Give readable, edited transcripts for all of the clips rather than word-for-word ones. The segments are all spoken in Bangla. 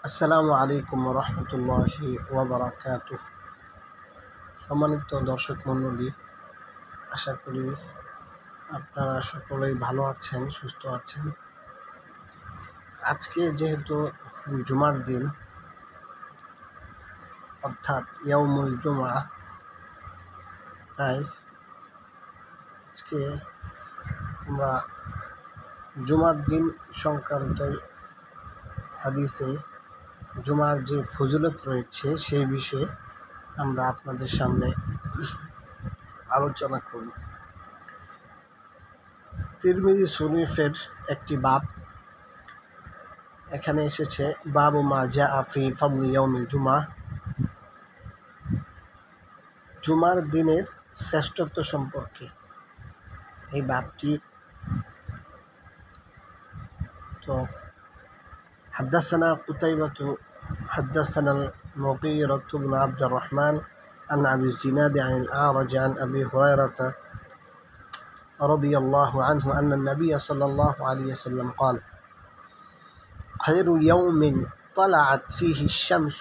আসসালামু আলাইকুম রহমতুল্লাহি ওয়াবারাকাতুহ। সম্মানিত দর্শক মণ্ডলী, আশা করি আপনারা সকলেই ভালো আছেন, সুস্থ আছেন। আজকে যেহেতু জুমার দিন, অর্থাৎ ইয়াউমুল জুমা, তাই আজকে আমরা জুমার দিন সংক্রান্ত হাদিসে জুমার যে ফজিলত রয়েছে সেই বিষয়ে আমরা আপনাদের সামনে আলোচনা করব। তিরমিজি শরীফের একটি বাব এখানে এসেছে, বাবু মা জাআ ফি ফাদলি ইয়াউমিল জুমা, জুমার দিনের শ্রেষ্ঠত্ব সম্পর্কে এই বাবটি। তো হাদাসানা কুতাইবাতু حدثنا المغيرة بن عبد الرحمن عن أبي الزناد عن الأعرج عن أبي هريرة رضي الله عنه أن النبي صلى الله عليه وسلم قال: خير يوم طلعت فيه الشمس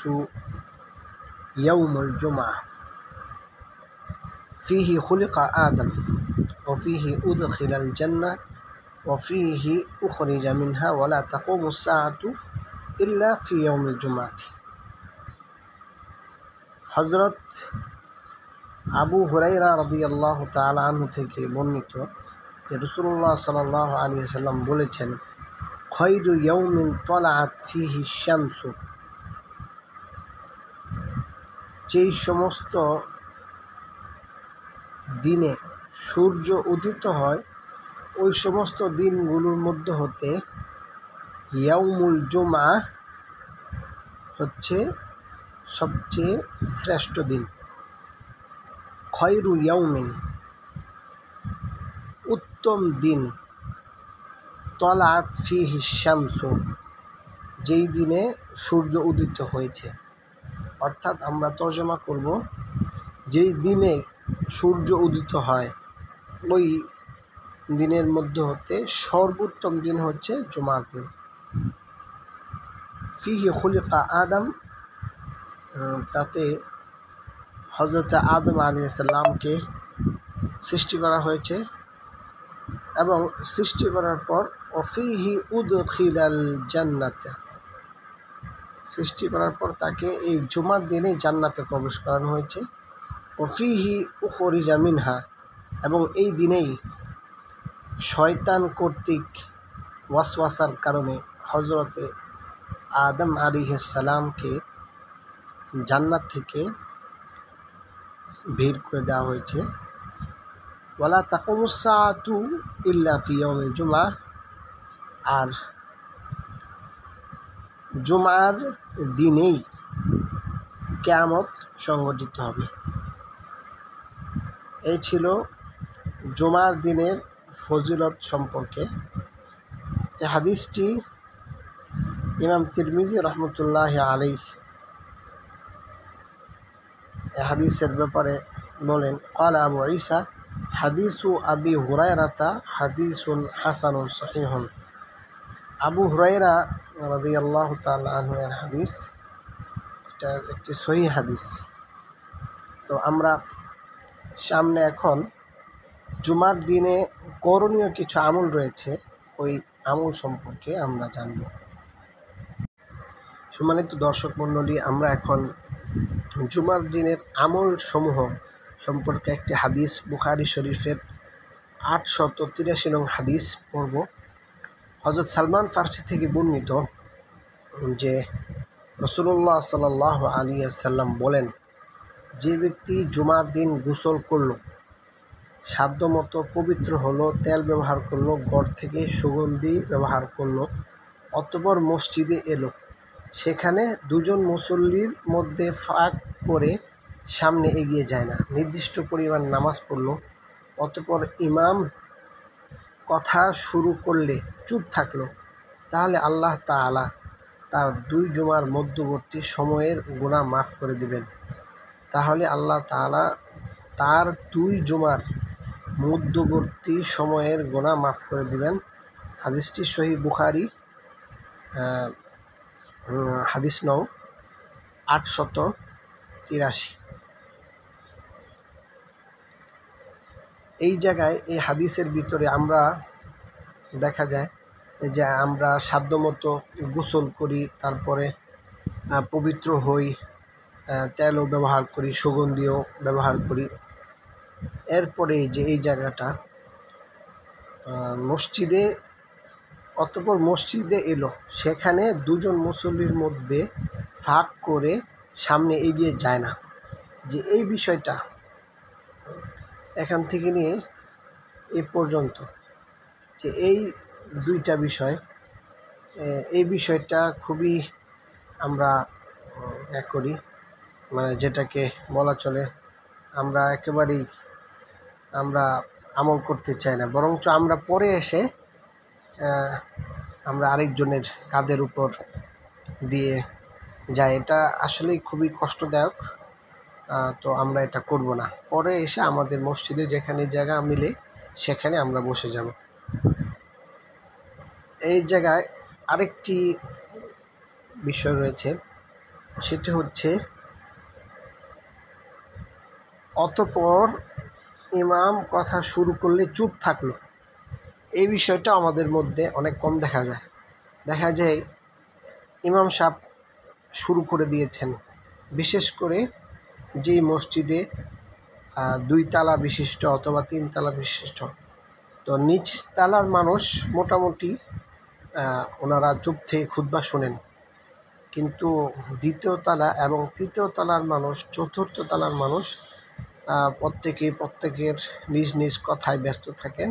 يوم الجمعة، فيه خلق آدم، وفيه أدخل الجنة، وفيه أخرج منها، ولا تقوم الساعة إلا في يوم الجمعة। হযরত আবু হুরায়রা রাদিয়াল্লাহু তাআলা আনহু থেকে বর্ণিত যে রাসূলুল্লাহ সাল্লাল্লাহু আলাইহি ওয়াসাল্লাম বলেছেন, খায়রু ইয়াউমিন তালাআত ফীহি শামসু, যেই সমস্ত দিনে সূর্য উদিত হয় ওই সমস্ত দিনগুলোর মধ্যে হতে ইয়াউমুল জুমআ হচ্ছে সবচেয়ে শ্রেষ্ঠ দিন। খায়রু ইয়াউমিন, উত্তম দিন, তালাআত ফীহি শামসু, যেই দিনে সূর্য উদিত হয়েছে। অর্থাৎ আমরা তর্জমা করব, যেই দিনে সূর্য উদিত হয় ওই দিনের মধ্যে হতে সর্বোত্তম দিন হচ্ছে জুমার দিন। ফীহি খুলিকা আদম, তাতে হযরত আদম আলাইহিস সালামকে সৃষ্টি করা হয়েছে এবং সৃষ্টি করার পর ওফীহি উদখিলাল জান্নাত, সৃষ্টি করার পর তাকে এই জুমার দিনে জান্নাতে প্রবেশ করানো হয়েছে। ওফীহি উখরিজা মিনহা, এবং এই দিনেই শয়তান কর্তৃক ওয়াসওয়াসার কারণে হযরতে আদম আলাইহিস সালামকে জান্নাত থেকে বের করে দেওয়া হয়েছে। ওয়ালা তাকুমুস সাআতু ইল্লা ফি ইয়াউমিল জুমআ, আর জুমার দিনেই কিয়ামত সংঘটিত হবে। এই ছিল জুমার দিনের ফজিলত সম্পর্কে। এই হাদিসটি ইমাম তিরমিজি রহমতুল্লাহ আলাইহি এই হাদিসের ব্যাপারে বলেন, ক্বালা আবু ঈসা হাদিসু আবি হুরায়রাতা হাদিসুন হাসানুন সহিহুন। আবু হুরায়রা রাদিয়াল্লাহু তাআলা আনহু এর হাদিস, এটা একটি সহিহ হাদিস। তো আমরা সামনে এখন জুমার দিনে করণীয় কিছু আমল রয়েছে, ওই আমল সম্পর্কে আমরা জানব। সম্মানিত দর্শক মণ্ডলী, আমরা এখন জুমার দিনের আমল সমূহ সম্পর্কে একটি হাদিস বুখারী শরীফের 883 নং হাদিস পড়ব। হযরত সালমান ফারসি থেকে বর্ণিত যে রাসূলুল্লাহ সাল্লাল্লাহু আলাইহি ওয়াসাল্লাম বলেন, যে ব্যক্তি জুমার দিন গোসল করলো, সাধ্যমতো পবিত্র হলো, তেল ব্যবহার করলো, ঘর থেকে সুগন্ধি ব্যবহার করলো, অতঃপর মসজিদে এলো, সেখানে দুজন মুসল্লির মধ্যে ফাঁক করে সামনে এগিয়ে যায় না, নির্দিষ্ট পরিমাণ নামাজ পড়লো, অতঃপর ইমাম কথা শুরু করলে চুপ থাকলো, তাহলে আল্লাহ তাআলা তার দুই জুমার মধ্যবর্তী সময়ের গুনাহ মাফ করে দিবেন। তাহলে আল্লাহ তাআলা তার দুই জুমার মধ্যবর্তী সময়ের গুনাহ মাফ করে দিবেন। হাদিসটি সহিহ বুখারী হাদিস নং 883। এই জায়গায় এই হাদিসের ভিতরে আমরা দেখা যায় যে আমরা সাধ্যমতো গোসল করি, তারপরে পবিত্র হই, তেলও ব্যবহার করি, সুগন্ধিও ব্যবহার করি। এরপরে যে এই জায়গাটা মসজিদে, অতঃপর মসজিদে এলো, সেখানে দুজন মুসল্লির মধ্যে ফাঁক করে সামনে এগিয়ে যায় না, যে এই বিষয়টা এখান থেকে নিয়ে এ পর্যন্ত যে এই দুইটা বিষয়, এই বিষয়টা খুবই আমরা করি, মানে যেটাকে বলা চলে আমরা একেবারেই আমরা আমল করতে চাই না, বরঞ্চ আমরা পরে এসে আমরা আরেকজনের কাঁধের উপর দিয়ে যাই। এটা আসলেই খুবই কষ্টদায়ক। তো আমরা এটা করব না। পরে এসে আমাদের মসজিদে যেখানে জায়গা মিলে সেখানে আমরা বসে যাব। এই জায়গায় আরেকটি বিষয় রয়েছে, সেটি হচ্ছে অতঃপর ইমাম কথা শুরু করলে চুপ থাকলো। এই বিষয়টা আমাদের মধ্যে অনেক কম দেখা যায়। দেখা যায় ইমাম সাহেব শুরু করে দিয়েছেন, বিশেষ করে যেই মসজিদে 2 তালা বিশিষ্ট অথবা 3 তালা বিশিষ্ট, তো নিচ তালার মানুষ মোটামুটি ওনারা চুপ থেকে খুতবা শোনেন, কিন্তু 2য় তালা এবং 3য় তালার মানুষ, 4র্থ তালার মানুষ প্রত্যেকের নিজ নিজ কথায় ব্যস্ত থাকেন,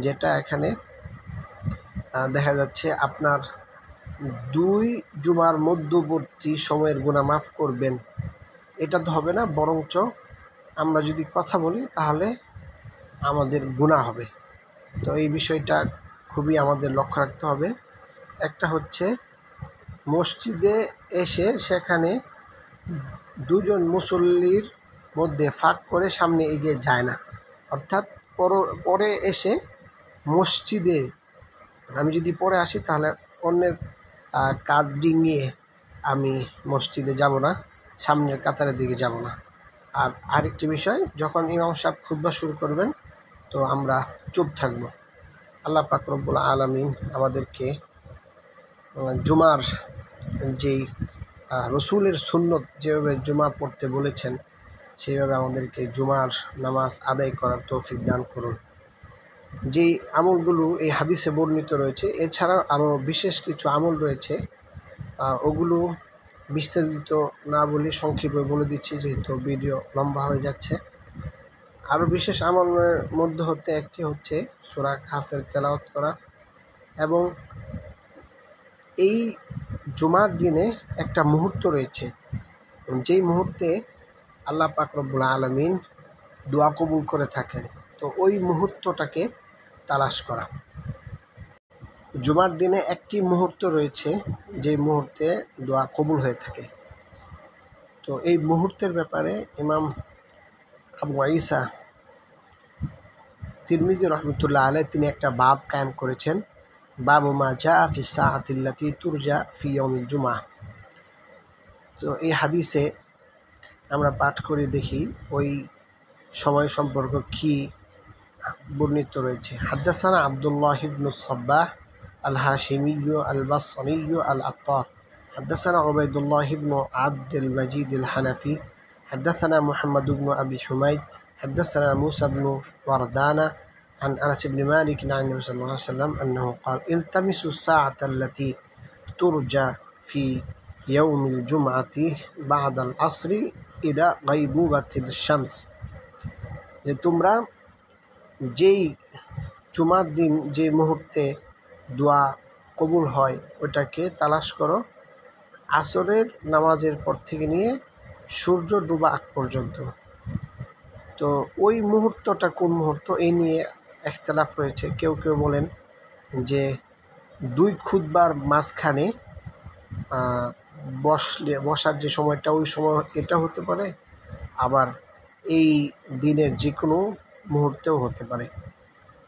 যেটা এখানে দেখা যাচ্ছে আপনার 2 জুমার মধ্যবর্তী সময়ের গুনাহ মাফ করবেন, এটা তো হবে না, বরঞ্চ আমরা যদি কথা বলি তাহলে আমাদের গুনাহ হবে। তো এই বিষয়টা খুবই আমাদের লক্ষ্য রাখতে হবে। একটা হচ্ছে মসজিদে এসে সেখানে 2 জন মুসল্লির মধ্যে ফাঁক করে সামনে এগিয়ে যায় না, অর্থাৎ পরে এসে মসজিদে আমি যদি পরে আসি তাহলে অন্যের কাঁধ ডিঙিয়ে আমি মসজিদে যাব না, সামনের কাতারের দিকে যাব না। আর আরেকটি বিষয়, যখন ইমাম সাহেব খুতবা শুরু করবেন তো আমরা চুপ থাকব। আল্লাহ পাক রব্বুল আলামিন আমাদেরকে জুমার যেই রসুলের সুন্নত যেভাবে জুমা পড়তে বলেছেন সেইভাবে আমাদেরকে জুমার নামাজ আদায় করার তৌফিক দান করুন। যেই আমলগুলো এই হাদিসে বর্ণিত রয়েছে, এছাড়াও আরও বিশেষ কিছু আমল রয়েছে, ওগুলো বিস্তারিত না বলে সংক্ষেপে বলে দিচ্ছি, যেহেতু ভিডিও লম্বা হয়ে যাচ্ছে। আরও বিশেষ আমলের মধ্যে হতে একটি হচ্ছে সূরা কাহফের তেলাওয়াত করা, এবং এই জুমার দিনে একটা মুহূর্ত রয়েছে, যেই মুহূর্তে আল্লাহ পাক রব্বুল আলামিন দোয়া কবুল করে থাকেন, তো ওই মুহূর্তটাকে তালাশ করা। জুমার দিনে একটি মুহূর্ত রয়েছে যে মুহূর্তে দোয়া কবুল হয়ে থাকে। তো এই মুহূর্তের ব্যাপারে ইমাম আবু ঈসা তিরমিজি রহমতুল্লাহ আলাইহি তিনি একটা বাব কায়েম করেছেন, বাবু মা জা ফি সাআতিল্লাতি তুরজা ফি ইয়াউমিল জুমআহ। তো এই হাদিসে আমরা পাঠ করে দেখি ওই সময় সম্পর্ক কি বর্ণিত রয়েছে। হাদ্দাসানা আব্দুল্লাহ ইবনুস সাব্বাহ আল হাশিমিয়্যু আল বাসরিয়্যু আল আত্তার, হাদ্দাসানা উবাইদুল্লাহ ইবনু আব্দুল মজিদ আল হানাফি, হাদ্দাসানা মুহাম্মদ ইবনু আবি হুমায়দ, حدثنا موسى بن وردانة عن أنس بن مالك عن النبي صلى الله عليه وسلم أنه قال التمسوا الساعة التي ترجى في يوم الجمعة بعد العصر إلى غيبوبة الشمس। যে তোমরা যেই জুমার দিন যে মুহূর্তে দোয়া কবুল হয় ওটাকে তালাশ করো আসরের নামাজের পর থেকে নিয়ে সূর্য ডোবা আগ পর্যন্ত। তো ওই মুহূর্তটা কোন মুহূর্ত এই নিয়ে ইখতিলাফ রয়েছে। কেউ কেউ বলেন যে 2 খুতবার মাঝখানে বসার যে সময়টা ওই সময় এটা হতে পারে, আবার এই দিনের যে কোনো মুহূর্তেও হতে পারে।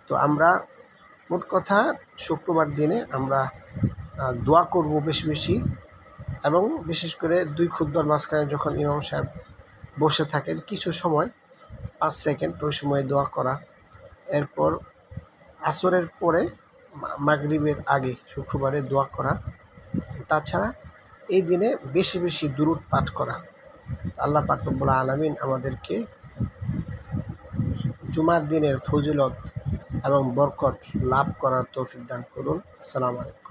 তো আমরা মোট কথা শুক্রবার দিনে আমরা দোয়া করব বেশি বেশি, এবং বিশেষ করে দুই খুতবার মাঝখানে যখন ইমাম সাহেব বসে থাকেন কিছু সময় 5 সেকেন্ড ওই সময় দোয়া করা, এরপর আসরের পরে মাগরিবের আগে শুক্রবারে দোয়া করা, তাছাড়া এই দিনে বেশি বেশি দুরূদ পাঠ করা। আল্লাহ পাক রব্বুল আলামিন আমাদেরকে জুমার দিনের ফজিলত এবং বরকত লাভ করার তৌফিক দান করুন। আসসালামু আলাইকুম।